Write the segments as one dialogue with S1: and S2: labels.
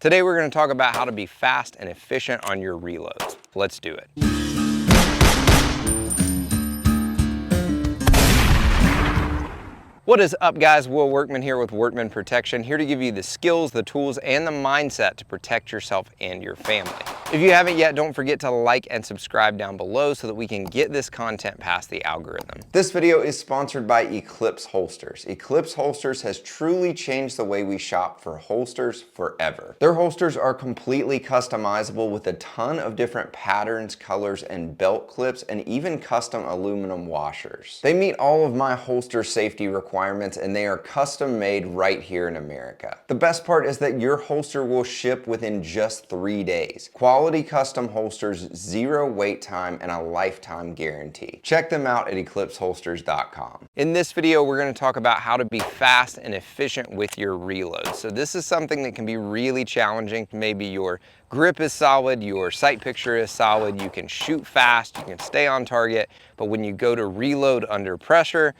S1: Today we're going to talk about how to be fast and efficient on your reloads. Let's do it. What is up, guys? Will Workman here with Workman Protection, here to give you the skills, the tools, and the mindset to protect yourself and your family. If you haven't yet, don't forget to like and subscribe down below so that we can get this content past the algorithm. This video is sponsored by Eclipse Holsters. Eclipse Holsters has truly changed the way we shop for holsters forever. Their holsters are completely customizable with a ton of different patterns, colors, and belt clips, and even custom aluminum washers. They meet all of my holster safety requirements, and they are custom made right here in America. The best part is that your holster will ship within just 3 days. Quality custom holsters, 0 wait time, and a lifetime guarantee. Check them out at eclipseholsters.com. In this video, we're going to talk about how to be fast and efficient with your reloads. So this is something that can be really challenging. Maybe your grip is solid, your sight picture is solid, you can shoot fast, you can stay on target, but when you go to reload under pressure,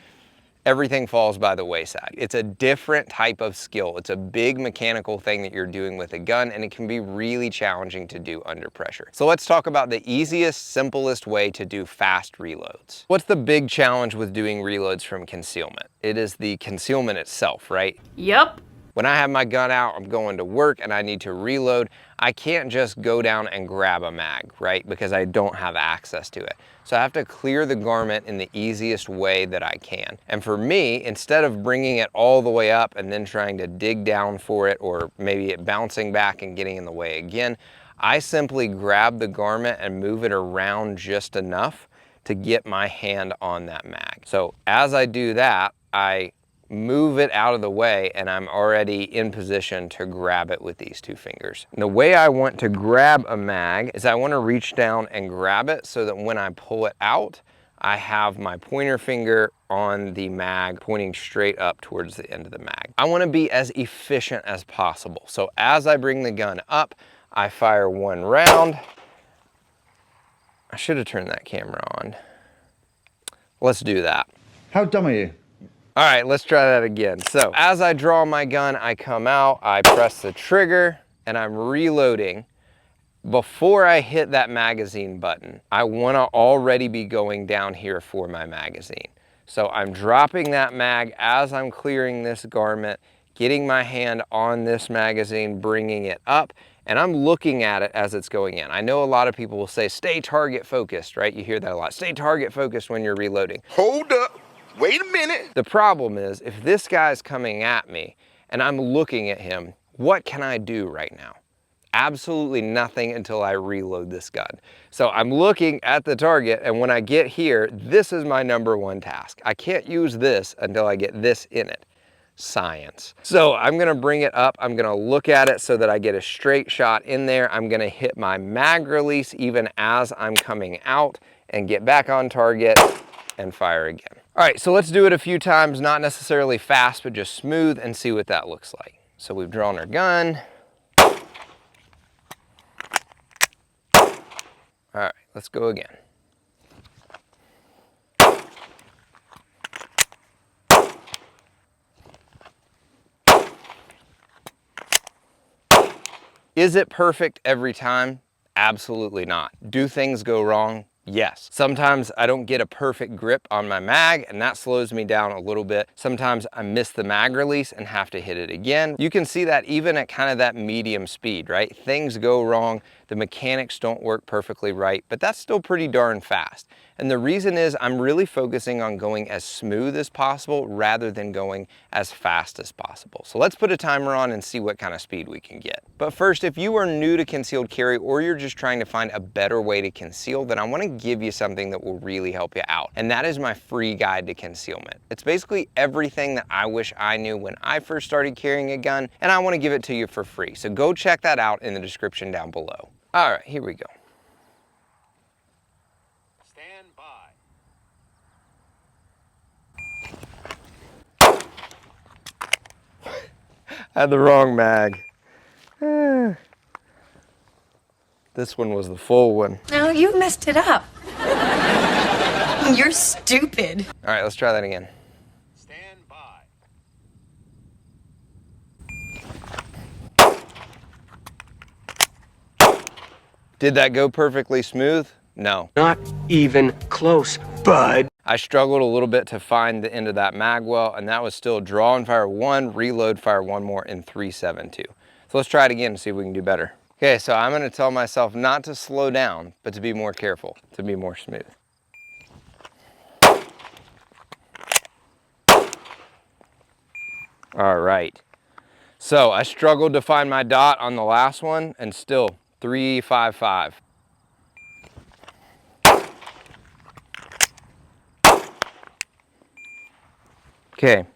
S1: everything falls by the wayside. It's a different type of skill. It's a big mechanical thing that you're doing with a gun, and it can be really challenging to do under pressure. So let's talk about the easiest, simplest way to do fast reloads. What's the big challenge with doing reloads from concealment? It is the concealment itself, right?
S2: Yep.
S1: When I have my gun out, I'm going to work and I need to reload, I can't just go down and grab a mag, right? Because I don't have access to it. So I have to clear the garment in the easiest way that I can. And for me, instead of bringing it all the way up and then trying to dig down for it, or maybe it bouncing back and getting in the way again, I simply grab the garment and move it around just enough to get my hand on that mag. So as I do that, I move it out of the way and I'm already in position to grab it with these 2 fingers. And the way I want to grab a mag is I want to reach down and grab it so that when I pull it out, I have my pointer finger on the mag pointing straight up towards the end of the mag. I want to be as efficient as possible. So as I bring the gun up, I fire 1 round. I should have turned that camera on. Let's do that.
S3: How dumb are you?
S1: All right, let's try that again. So as I draw my gun, I come out, I press the trigger, and I'm reloading. Before I hit that magazine button, I want to already be going down here for my magazine. So I'm dropping that mag as I'm clearing this garment, getting my hand on this magazine, bringing it up, and I'm looking at it as it's going in. I know a lot of people will say, stay target focused, right? You hear that a lot. Stay target focused when you're reloading.
S4: Hold up. Wait a minute.
S1: The problem is, if this guy's coming at me and I'm looking at him, what can I do right now? Absolutely nothing until I reload this gun. So I'm looking at the target, and when I get here, this is my #1 task. I can't use this until I get this in it. Science. So I'm gonna bring it up, I'm gonna look at it so that I get a straight shot in there. I'm gonna hit my mag release even as I'm coming out and get back on target and fire again. All right, so let's do it a few times, not necessarily fast, but just smooth, and see what that looks like. So we've drawn our gun. All right, let's go again. Is it perfect every time? Absolutely not. Do things go wrong? Yes. Sometimes I don't get a perfect grip on my mag and that slows me down a little bit. Sometimes I miss the mag release and have to hit it again. You can see that even at kind of that medium speed, right? Things go wrong. The mechanics don't work perfectly right, but that's still pretty darn fast. And the reason is I'm really focusing on going as smooth as possible rather than going as fast as possible. So let's put a timer on and see what kind of speed we can get. But first, if you are new to concealed carry or you're just trying to find a better way to conceal, then I want to give you something that will really help you out. And that is my free guide to concealment. It's basically everything that I wish I knew when I first started carrying a gun, and I want to give it to you for free. So go check that out in the description down below. All right, here we go.
S4: Stand by.
S1: I had the wrong mag. This one was the full one.
S2: No, you messed it up. You're stupid.
S1: All right, let's try that again.
S4: Stand by.
S1: Did that go perfectly smooth? No.
S3: Not even close, bud.
S1: I struggled a little bit to find the end of that mag well, and that was still draw and fire one, reload, fire one more in 3-7-2. So let's try it again and see if we can do better. Okay, so I'm gonna tell myself not to slow down, but to be more careful, to be more smooth. All right. So I struggled to find my dot on the last one, and still 3-5-5. Okay,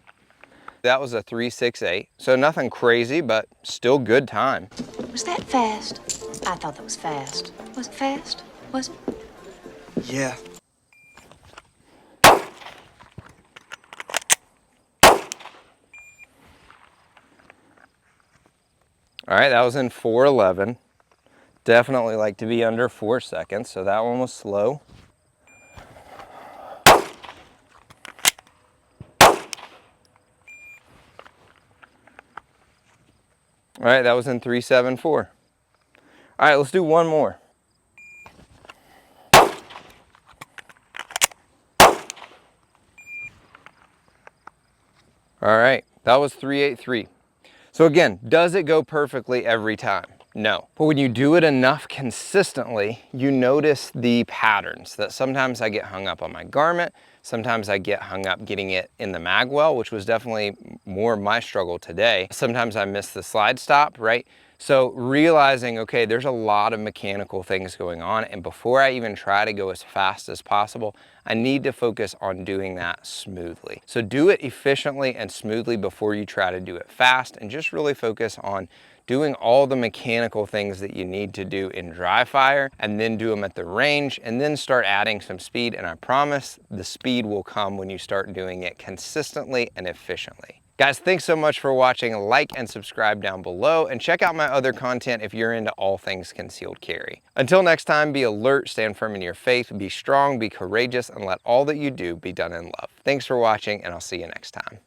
S1: that was a 3-6-8. So nothing crazy, but still good time.
S5: Was that fast? I thought that was fast. Was it fast? Was it?
S3: Yeah.
S1: All right, that was in 4-11. Definitely like to be under 4 seconds, so that one was slow. All right, that was in 3-7-4. All right, let's do one more. All right, that was 3-8-3. So again, does it go perfectly every time? No. But when you do it enough consistently, you notice the patterns that sometimes I get hung up on my garment, sometimes I get hung up getting it in the mag well, which was definitely more of my struggle today. Sometimes I miss the slide stop, right? So realizing, okay, there's a lot of mechanical things going on, and before I even try to go as fast as possible, I need to focus on doing that smoothly. So do it efficiently and smoothly before you try to do it fast, and just really focus on doing all the mechanical things that you need to do in dry fire, and then do them at the range, and then start adding some speed. And I promise the speed will come when you start doing it consistently and efficiently. Guys, thanks so much for watching. Like and subscribe down below, and check out my other content if you're into all things concealed carry. Until next time, be alert, stand firm in your faith, be strong, be courageous, and let all that you do be done in love. Thanks for watching, and I'll see you next time.